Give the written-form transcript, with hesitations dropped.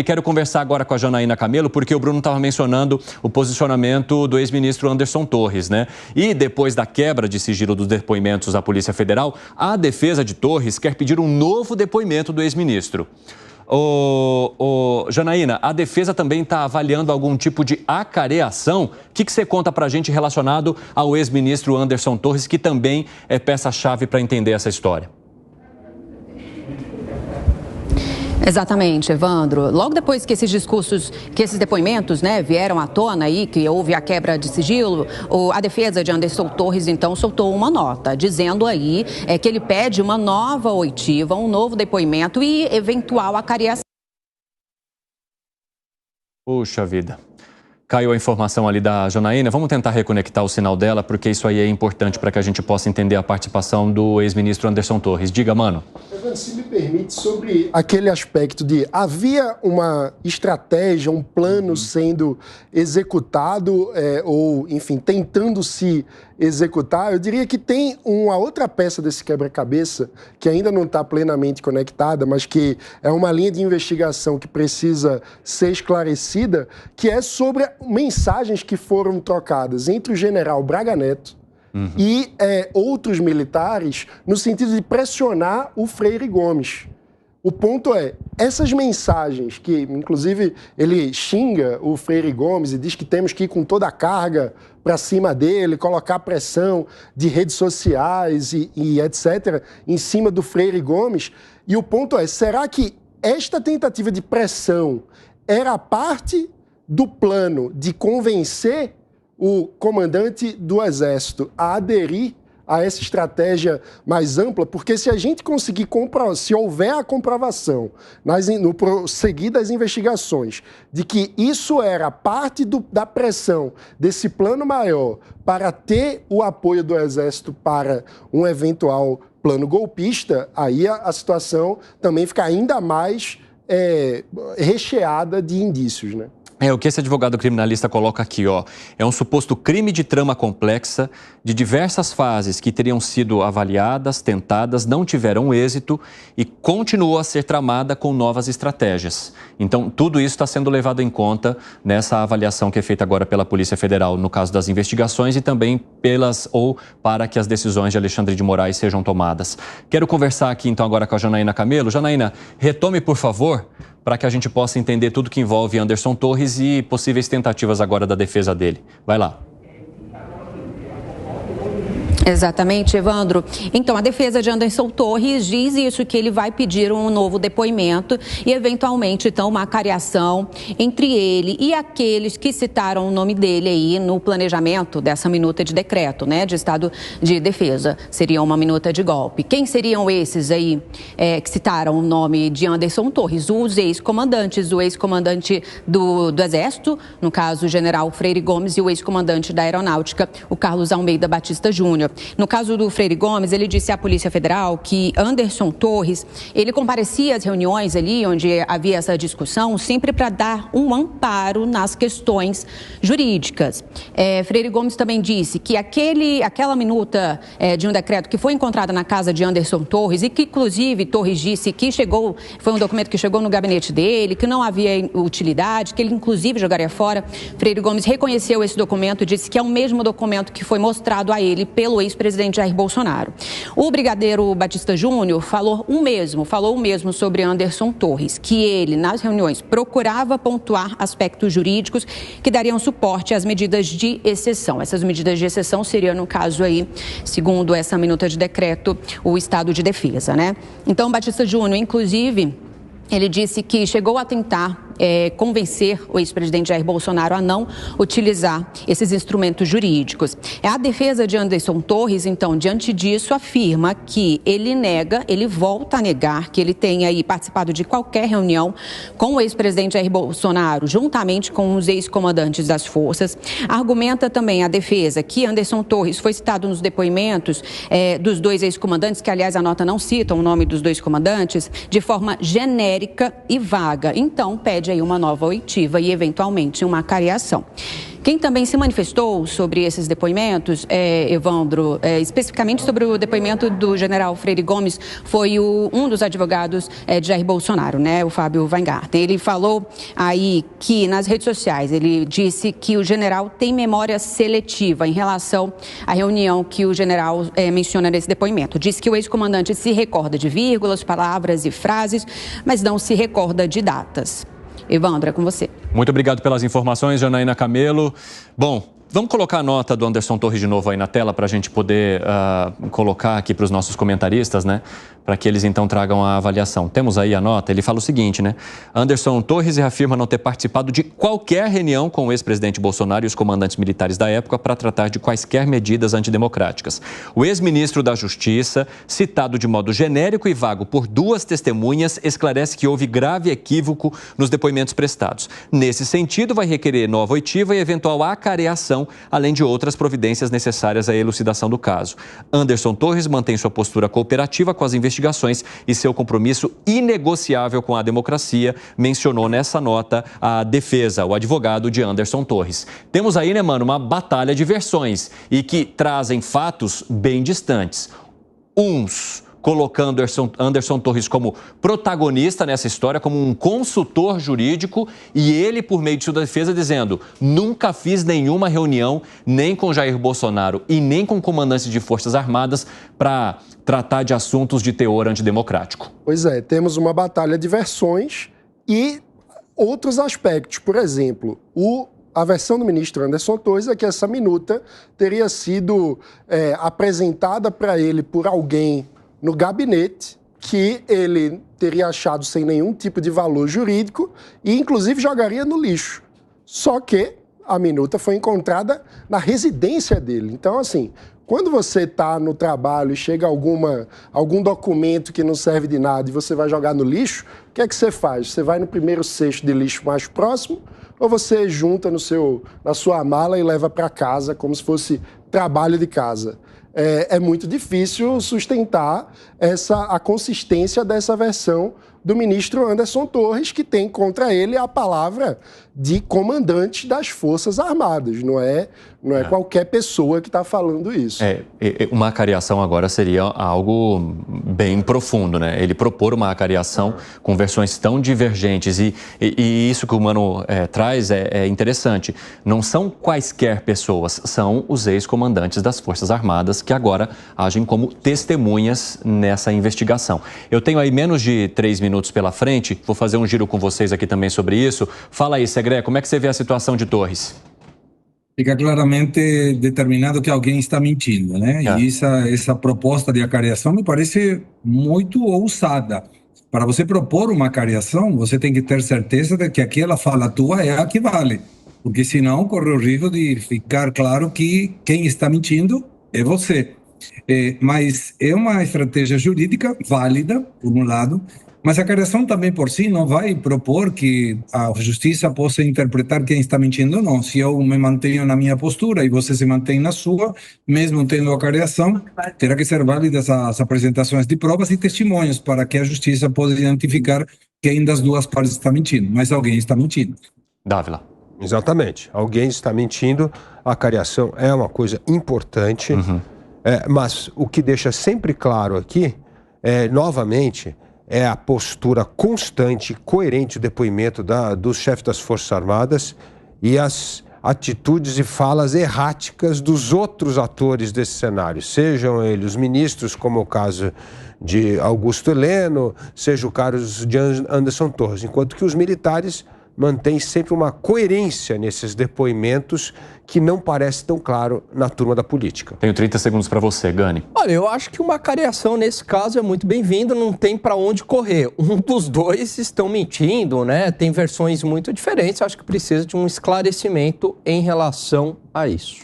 Quero conversar agora com a Janaína Camelo, porque o Bruno estava mencionando o posicionamento do ex-ministro Anderson Torres, né? E depois da quebra de sigilo dos depoimentos da Polícia Federal, a defesa de Torres quer pedir um novo depoimento do ex-ministro. Janaína, a defesa também está avaliando algum tipo de acareação. O que você conta para a gente relacionado ao ex-ministro Anderson Torres, que também é peça-chave para entender essa história? Exatamente, Evandro. Logo depois que esses depoimentos, né, vieram à tona aí, que houve a quebra de sigilo, a defesa de Anderson Torres, então, soltou uma nota, dizendo aí que ele pede uma nova oitiva, um novo depoimento e eventual acareação. Puxa vida. Caiu a informação ali da Janaína. Vamos tentar reconectar o sinal dela, porque isso aí é importante para que a gente possa entender a participação do ex-ministro Anderson Torres. Diga, mano. Se me permite, sobre aquele aspecto de havia uma estratégia, um plano sendo executado ou, enfim, tentando se executar, eu diria que tem uma outra peça desse quebra-cabeça que ainda não está plenamente conectada, mas que é uma linha de investigação que precisa ser esclarecida, que é sobre mensagens que foram trocadas entre o general Braga Neto e outros militares no sentido de pressionar o Freire Gomes. O ponto é, essas mensagens que, inclusive, ele xinga o Freire Gomes e diz que temos que ir com toda a carga para cima dele, colocar pressão de redes sociais e etc. em cima do Freire Gomes. E o ponto é, será que esta tentativa de pressão era parte do plano de convencer o comandante do Exército a aderir a essa estratégia mais ampla? Porque se a gente conseguir se houver a comprovação no prosseguir das investigações de que isso era parte da pressão desse plano maior para ter o apoio do Exército para um eventual plano golpista, aí a situação também fica ainda mais recheada de indícios, né? O que esse advogado criminalista coloca aqui, ó, é um suposto crime de trama complexa de diversas fases que teriam sido avaliadas, tentadas, não tiveram êxito e continuou a ser tramada com novas estratégias. Então, tudo isso está sendo levado em conta nessa avaliação que é feita agora pela Polícia Federal no caso das investigações e também para que as decisões de Alexandre de Moraes sejam tomadas. Quero conversar aqui então agora com a Janaína Camelo. Janaína, retome, por favor, para que a gente possa entender tudo que envolve Anderson Torres e possíveis tentativas agora da defesa dele. Vai lá. Exatamente, Evandro. Então, a defesa de Anderson Torres diz isso, que ele vai pedir um novo depoimento e, eventualmente, então, uma acareação entre ele e aqueles que citaram o nome dele aí no planejamento dessa minuta de decreto, né, de estado de defesa. Seria uma minuta de golpe. Quem seriam esses aí que citaram o nome de Anderson Torres? Os ex-comandantes, o ex-comandante do Exército, no caso, o general Freire Gomes, e o ex-comandante da Aeronáutica, o Carlos Almeida Batista Júnior. No caso do Freire Gomes, ele disse à Polícia Federal que Anderson Torres, ele comparecia às reuniões ali onde havia essa discussão sempre para dar um amparo nas questões jurídicas. Freire Gomes também disse que aquela minuta de um decreto que foi encontrada na casa de Anderson Torres e que, inclusive, Torres disse que foi um documento que chegou no gabinete dele, que não havia utilidade, que ele, inclusive, jogaria fora. Freire Gomes reconheceu esse documento e disse que é o mesmo documento que foi mostrado a ele pelo ex-presidente Jair Bolsonaro. O brigadeiro Batista Júnior falou o mesmo sobre Anderson Torres, que ele, nas reuniões, procurava pontuar aspectos jurídicos que dariam suporte às medidas de exceção. Essas medidas de exceção seriam, no caso aí, segundo essa minuta de decreto, o estado de defesa, né? Então, Batista Júnior, inclusive, ele disse que chegou a tentar convencer o ex-presidente Jair Bolsonaro a não utilizar esses instrumentos jurídicos. A defesa de Anderson Torres, então, diante disso, afirma que ele volta a negar que ele tenha aí participado de qualquer reunião com o ex-presidente Jair Bolsonaro, juntamente com os ex-comandantes das forças. Argumenta também a defesa que Anderson Torres foi citado nos depoimentos dos dois ex-comandantes, que, aliás, a nota não cita o nome dos dois comandantes, de forma genérica e vaga. Então, pede aí uma nova oitiva e, eventualmente, uma acareação. Quem também se manifestou sobre esses depoimentos, Evandro, especificamente sobre o depoimento do general Freire Gomes, foi um dos advogados de Jair Bolsonaro, né, o Fábio Weingarten. Ele falou aí que nas redes sociais, ele disse que o general tem memória seletiva em relação à reunião que o general menciona nesse depoimento. Diz que o ex-comandante se recorda de vírgulas, palavras e frases, mas não se recorda de datas. Evandro, é com você. Muito obrigado pelas informações, Janaína Camelo. Bom, vamos colocar a nota do Anderson Torres de novo aí na tela para a gente poder colocar aqui para os nossos comentaristas, né? Para que eles então tragam a avaliação. Temos aí a nota, ele fala o seguinte, né? Anderson Torres reafirma não ter participado de qualquer reunião com o ex-presidente Bolsonaro e os comandantes militares da época para tratar de quaisquer medidas antidemocráticas. O ex-ministro da Justiça, citado de modo genérico e vago por duas testemunhas, esclarece que houve grave equívoco nos depoimentos prestados. Nesse sentido, vai requerer nova oitiva e eventual acareação, além de outras providências necessárias à elucidação do caso. Anderson Torres mantém sua postura cooperativa com as investigações e seu compromisso inegociável com a democracia, mencionou nessa nota a defesa, o advogado de Anderson Torres. Temos aí, né, mano, uma batalha de versões e que trazem fatos bem distantes. Uns colocando Anderson Torres como protagonista nessa história, como um consultor jurídico, e ele, por meio de sua defesa, dizendo: nunca fiz nenhuma reunião, nem com Jair Bolsonaro e nem com comandantes de Forças Armadas, para tratar de assuntos de teor antidemocrático. Pois é, temos uma batalha de versões e outros aspectos. Por exemplo, a versão do ministro Anderson Torres é que essa minuta teria sido apresentada para ele por alguém no gabinete, que ele teria achado sem nenhum tipo de valor jurídico e, inclusive, jogaria no lixo. Só que a minuta foi encontrada na residência dele. Então, assim, quando você está no trabalho e chega algum documento que não serve de nada e você vai jogar no lixo, o que é que você faz? Você vai no primeiro cesto de lixo mais próximo ou você junta na sua mala e leva para casa como se fosse trabalho de casa? É muito difícil sustentar a consistência dessa versão do ministro Anderson Torres, que tem contra ele a palavra de comandante das Forças Armadas. Não é qualquer pessoa que está falando isso. Uma acariação agora seria algo bem profundo, né? Ele propor uma acariação com versões tão divergentes e isso que o Mano traz é interessante. Não são quaisquer pessoas, são os ex-comandantes das Forças Armadas que agora agem como testemunhas nessa investigação. Eu tenho aí menos de 3 minutos pela frente, vou fazer um giro com vocês aqui também sobre isso. Fala aí, Segré, como é que você vê a situação de Torres? Fica claramente determinado que alguém está mentindo, né? E essa proposta de acariação me parece muito ousada. Para você propor uma acariação, você tem que ter certeza de que aquela fala tua é a que vale. Porque senão corre o risco de ficar claro que quem está mentindo é você. Mas é uma estratégia jurídica válida, por um lado, mas a acariação também por si não vai propor que a justiça possa interpretar quem está mentindo ou não. Se eu me mantenho na minha postura e você se mantém na sua, mesmo tendo acariação, terá que ser válidas as apresentações de provas e testemunhos para que a justiça possa identificar quem das duas partes está mentindo. Mas alguém está mentindo. Dávila. Exatamente. Alguém está mentindo. A acariação é uma coisa importante. Mas o que deixa sempre claro aqui, novamente, é a postura constante, coerente do depoimento dos chefes das Forças Armadas e as atitudes e falas erráticas dos outros atores desse cenário, sejam eles os ministros, como o caso de Augusto Heleno, seja o caso de Anderson Torres, enquanto que os militares mantêm sempre uma coerência nesses depoimentos que não parece tão claro na turma da política. Tenho 30 segundos para você, Gani. Olha, eu acho que uma acariação nesse caso é muito bem-vinda, não tem para onde correr. Um dos dois estão mentindo, né? Tem versões muito diferentes, acho que precisa de um esclarecimento em relação a isso.